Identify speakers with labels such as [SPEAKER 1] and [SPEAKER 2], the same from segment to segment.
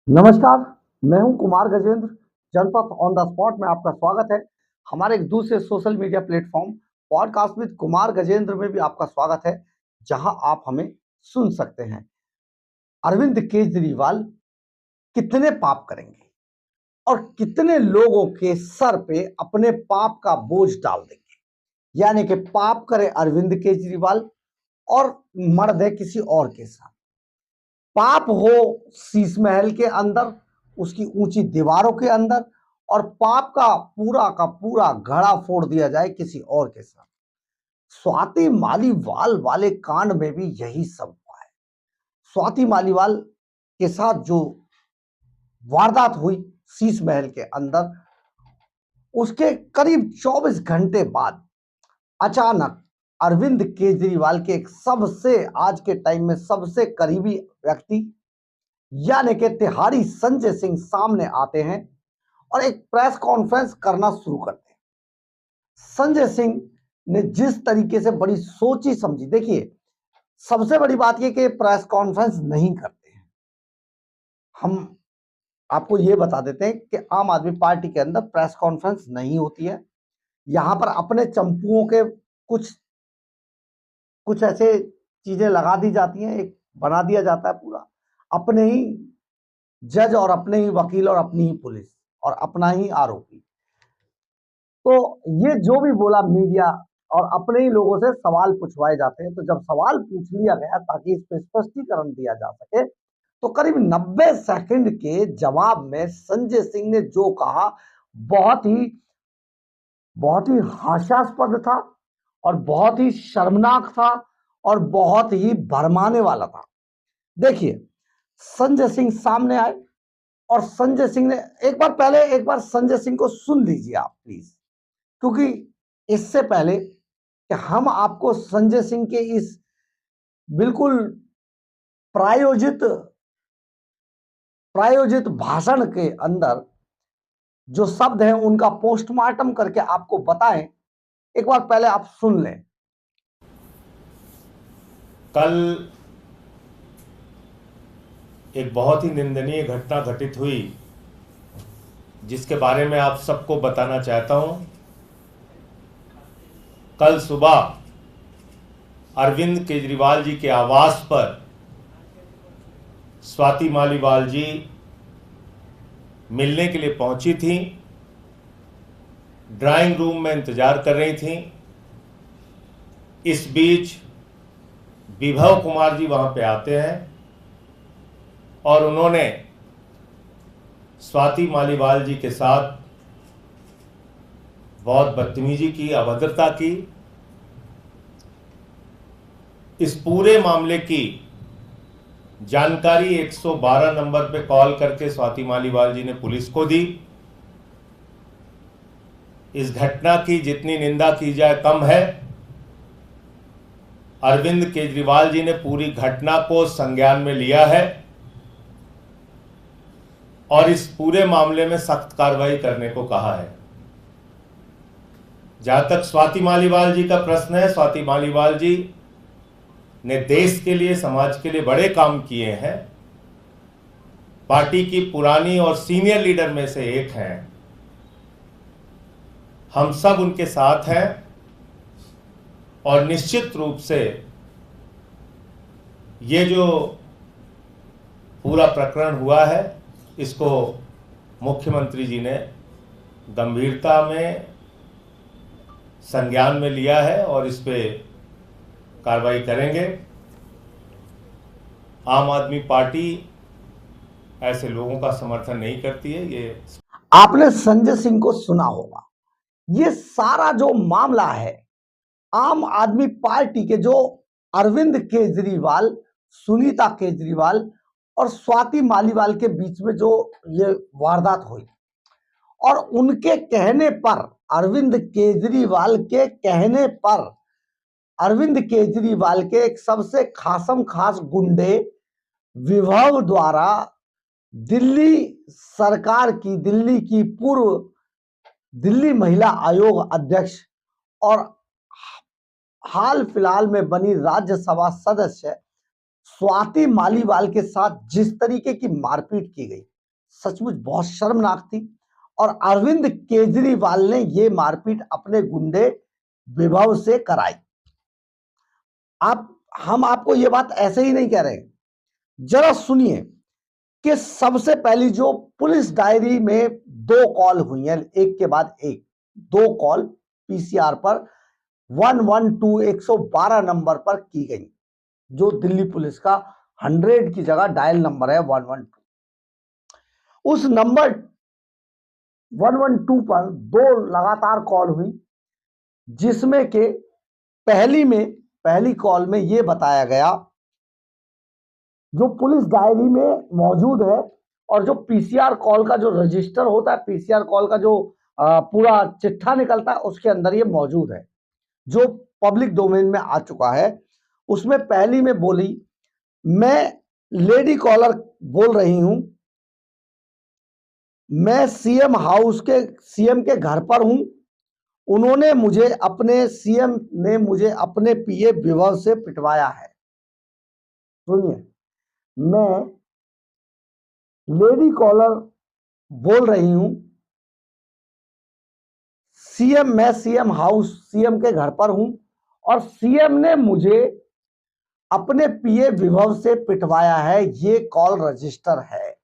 [SPEAKER 1] नमस्कार, मैं हूं कुमार गजेंद्र। जनपथ ऑन द स्पॉट में आपका स्वागत है। हमारे एक दूसरे social media platform podcast with Kumar Gajendra में भी आपका स्वागत है, जहां आप हमें सुन सकते हैं। अरविंद केजरीवाल कितने पाप करेंगे और कितने लोगों के सर पे अपने पाप का बोझ डाल देंगे, यानी कि पाप करे अरविंद केजरीवाल और मर दे किसी और के साथ। पाप हो शीश महल के अंदर, उसकी ऊंची दीवारों के अंदर, और पाप का पूरा घड़ा फोड़ दिया जाए किसी और के साथ। स्वाति मालीवाल वाले कांड में भी यही सब हुआ है। स्वाति मालीवाल के साथ जो वारदात हुई शीश महल के अंदर, उसके करीब 24 घंटे बाद अचानक अरविंद केजरीवाल के एक सबसे आज के टाइम में सबसे करीबी व्यक्ति यानी कि तिहाड़ी संजय सिंह सामने आते हैं और एक प्रेस कॉन्फ्रेंस करना शुरू करते हैं। संजय सिंह ने जिस तरीके से बड़ी सोची समझी, देखिए सबसे बड़ी बात यह कि प्रेस कॉन्फ्रेंस नहीं करते हैं। हम आपको यह बता देते हैं कि आम आदमी पार्टी के अंदर प्रेस कॉन्फ्रेंस नहीं होती है। यहां पर अपने चंपुओं के कुछ कुछ ऐसे चीजें लगा दी जाती हैं, एक बना दिया जाता है पूरा, अपने ही जज और अपने ही वकील और अपनी ही पुलिस और अपना ही आरोपी। तो ये जो भी बोला मीडिया और अपने ही लोगों से सवाल पूछवाए जाते हैं। तो जब सवाल पूछ लिया गया ताकि इस पर स्पष्टीकरण दिया जा सके, तो करीब 90 सेकंड के जवाब में संजय सिंह ने जो कहा बहुत ही हास्यास्पद था और बहुत ही शर्मनाक था और बहुत ही भरमाने वाला था। देखिए, संजय सिंह सामने आए और संजय सिंह ने एक बार संजय सिंह को सुन लीजिए आप प्लीज, क्योंकि इससे पहले कि हम आपको संजय सिंह के इस बिल्कुल प्रायोजित प्रायोजित भाषण के अंदर जो शब्द हैं उनका पोस्टमार्टम करके आपको बताएं, एक बार पहले आप सुन लें।
[SPEAKER 2] कल एक बहुत ही निंदनीय घटना घटित हुई जिसके बारे में आप सबको बताना चाहता हूं। कल सुबह अरविंद केजरीवाल जी के आवास पर स्वाति मालीवाल जी मिलने के लिए पहुंची थी, ड्राइंग रूम में इंतजार कर रही थी। इस बीच विभव कुमार जी वहां पे आते हैं और उन्होंने स्वाति मालीवाल जी के साथ बहुत बदतमीजी की, अभद्रता की। इस पूरे मामले की जानकारी 112 नंबर पे कॉल करके स्वाति मालीवाल जी ने पुलिस को दी। इस घटना की जितनी निंदा की जाए कम है। अरविंद केजरीवाल जी ने पूरी घटना को संज्ञान में लिया है और इस पूरे मामले में सख्त कार्रवाई करने को कहा है। जहां तक स्वाति मालीवाल जी का प्रश्न है, स्वाति मालीवाल जी ने देश के लिए, समाज के लिए बड़े काम किए हैं। पार्टी की पुरानी और सीनियर लीडर में से एक हैं। हम सब उनके साथ हैं और निश्चित रूप से ये जो पूरा प्रकरण हुआ है इसको मुख्यमंत्री जी ने गंभीरता में संज्ञान में लिया है और इस पे कार्रवाई करेंगे। आम आदमी पार्टी ऐसे लोगों का समर्थन नहीं करती है। ये
[SPEAKER 1] आपने संजय सिंह को सुना होगा। ये सारा जो मामला है आम आदमी पार्टी के जो अरविंद केजरीवाल, सुनीता केजरीवाल और स्वाति मालीवाल के बीच में जो ये वारदात हुई, और उनके कहने पर, अरविंद केजरीवाल के कहने पर, अरविंद केजरीवाल के एक सबसे खासम खास गुंडे विभव द्वारा दिल्ली सरकार की, दिल्ली की पूर्व दिल्ली महिला आयोग अध्यक्ष और हाल फिलहाल में बनी राज्यसभा सदस्य स्वाति मालीवाल के साथ जिस तरीके की मारपीट की गई, सचमुच बहुत शर्मनाक थी। और अरविंद केजरीवाल ने ये मारपीट अपने गुंडे विभव से कराई। हम आपको ये बात ऐसे ही नहीं कह रहे, जरा सुनिए कि सबसे पहली जो पुलिस डायरी में 2 कॉल हुई हैं, एक के बाद एक 2 कॉल पीसीआर पर 112 नंबर पर की गई, जो दिल्ली पुलिस का 100 की जगह डायल नंबर है 112। उस नंबर 112 पर 2 लगातार कॉल हुई, जिसमें के पहली कॉल में यह बताया गया, जो पुलिस डायरी में मौजूद है और जो पीसीआर कॉल का जो रजिस्टर होता है, पीसीआर कॉल का जो पूरा चिट्ठा निकलता है, उसके अंदर ये मौजूद है, जो पब्लिक डोमेन में आ चुका है। उसमें पहली में बोली, मैं लेडी कॉलर बोल रही हूं, मैं सीएम के घर पर हूं। सीएम ने मुझे अपने पीए विभव से पिटवाया है। सुनिए, मैं लेडी कॉलर बोल रही हूं, मैं सीएम के घर पर हूं और सीएम ने मुझे अपने पीए विभव से पिटवाया है, ये कॉल रजिस्टर है।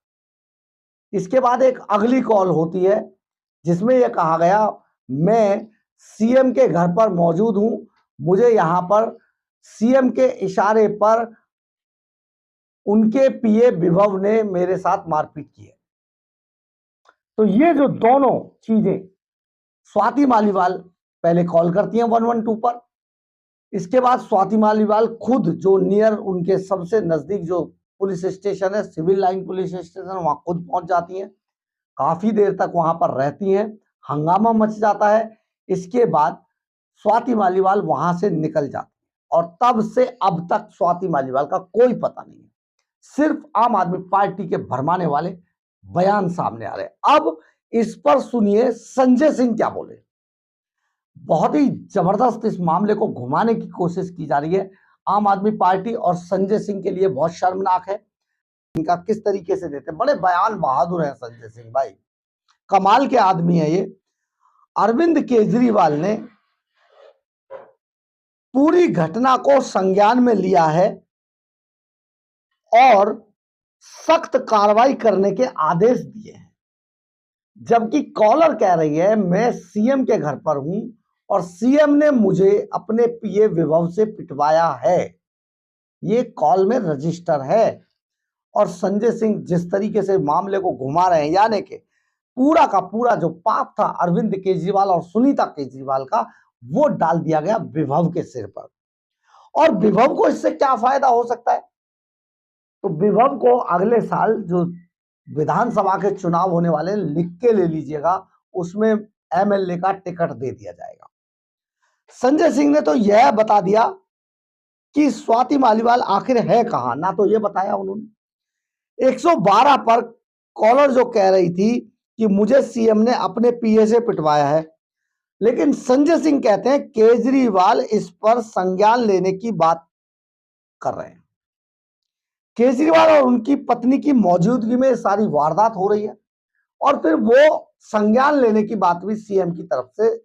[SPEAKER 1] इसके बाद एक अगली कॉल होती है, जिसमें यह कहा गया, मैं सीएम के घर पर मौजूद हूं, मुझे यहां पर सीएम के इशारे पर उनके पीए विभव ने मेरे साथ मारपीट की है। तो ये जो दोनों चीजें स्वाति मालीवाल पहले कॉल करती हैं 112 पर, इसके बाद स्वाति मालीवाल खुद जो नियर उनके सबसे नजदीक जो पुलिस स्टेशन है, सिविल लाइन पुलिस स्टेशन, वहां खुद पहुंच जाती हैं, काफी देर तक वहां पर रहती हैं, हंगामा मच जाता है। इसके बाद स्वाति मालीवाल वहां से निकल जाती है और तब से अब तक स्वाति मालीवाल का कोई पता नहीं है। सिर्फ आम आदमी पार्टी के भरमाने वाले बयान सामने आ रहे हैं। अब इस पर सुनिए संजय सिंह क्या बोले। बहुत ही जबरदस्त इस मामले को घुमाने की कोशिश की जा रही है आम आदमी पार्टी, और संजय सिंह के लिए बहुत शर्मनाक है। इनका किस तरीके से देते, बड़े बयान बहादुर है संजय सिंह भाई, कमाल के आदमी है ये। अरविंद केजरीवाल ने पूरी घटना को संज्ञान में लिया है और सख्त कार्रवाई करने के आदेश दिए हैं, जबकि कॉलर कह रही है, मैं सीएम के घर पर हूं और सीएम ने मुझे अपने पीए विभव से पिटवाया है, ये कॉल में रजिस्टर है। और संजय सिंह जिस तरीके से मामले को घुमा रहे हैं, यानी कि पूरा का पूरा जो पाप था अरविंद केजरीवाल और सुनीता केजरीवाल का, वो डाल दिया गया विभव के सिर पर। और विभव को इससे क्या फायदा हो सकता है? तो विभव को अगले साल जो विधानसभा के चुनाव होने वाले, लिख के ले लीजिएगा, उसमें एमएलए का टिकट दे दिया जाएगा। संजय सिंह ने तो यह बता दिया कि स्वाति मालीवाल आखिर है कहां, ना तो यह बताया उन्होंने। 112 पर कॉलर जो कह रही थी कि मुझे सीएम ने अपने पीए से पिटवाया है, लेकिन संजय सिंह कहते हैं केजरीवाल इस पर संज्ञान लेने की बात कर रहे हैं। केजरीवाल और उनकी पत्नी की मौजूदगी में सारी वारदात हो रही है और फिर वो संज्ञान लेने की बात भी सीएम की तरफ से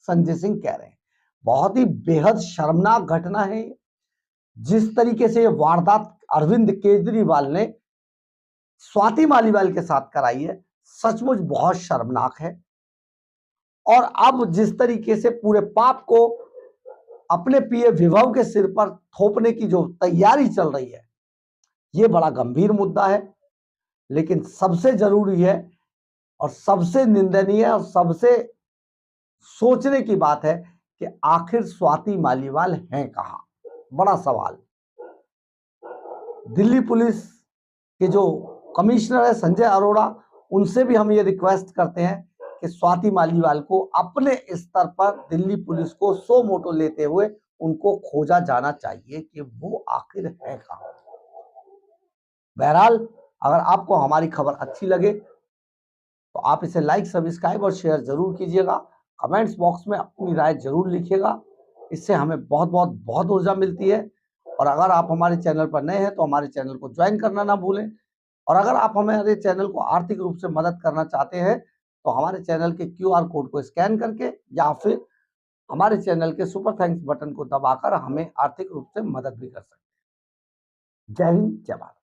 [SPEAKER 1] संजय सिंह कह रहे हैं। बहुत ही बेहद शर्मनाक घटना है। जिस तरीके से ये वारदात अरविंद केजरीवाल ने स्वाति मालीवाल के साथ कराई है, सचमुच बहुत शर्मनाक है। और अब जिस तरीके से पूरे पाप को अपने पीए विभव के सिर पर थोपने की जो तैयारी चल रही है, ये बड़ा गंभीर मुद्दा है। लेकिन सबसे जरूरी है और सबसे निंदनीय और सबसे सोचने की बात है कि आखिर स्वाति मालीवाल हैं कहां, बड़ा सवाल। दिल्ली पुलिस के जो कमिश्नर है संजय अरोड़ा, उनसे भी हम ये रिक्वेस्ट करते हैं कि स्वाति मालीवाल को अपने स्तर पर दिल्ली पुलिस को सो मोटो लेते हुए उनको खोजा जाना चाहिए कि वो आखिर है कहां। बहरहाल, अगर आपको हमारी खबर अच्छी लगे तो आप इसे लाइक, सब्सक्राइब और शेयर जरूर कीजिएगा। कमेंट्स बॉक्स में अपनी राय जरूर लिखिएगा, इससे हमें बहुत ऊर्जा मिलती है। और अगर आप हमारे चैनल पर नए हैं तो हमारे चैनल को ज्वाइन करना ना भूलें और अगर आप हमारे चैनल को आर्थिक रूप से मदद करना चाहते हैं तो हमारे चैनल के QR कोड को स्कैन करके या फिर हमारे चैनल के सुपर थैंक्स बटन को दबाकर हमें आर्थिक रूप से मदद भी कर सकते हैं। जय हिंद, जय भारत।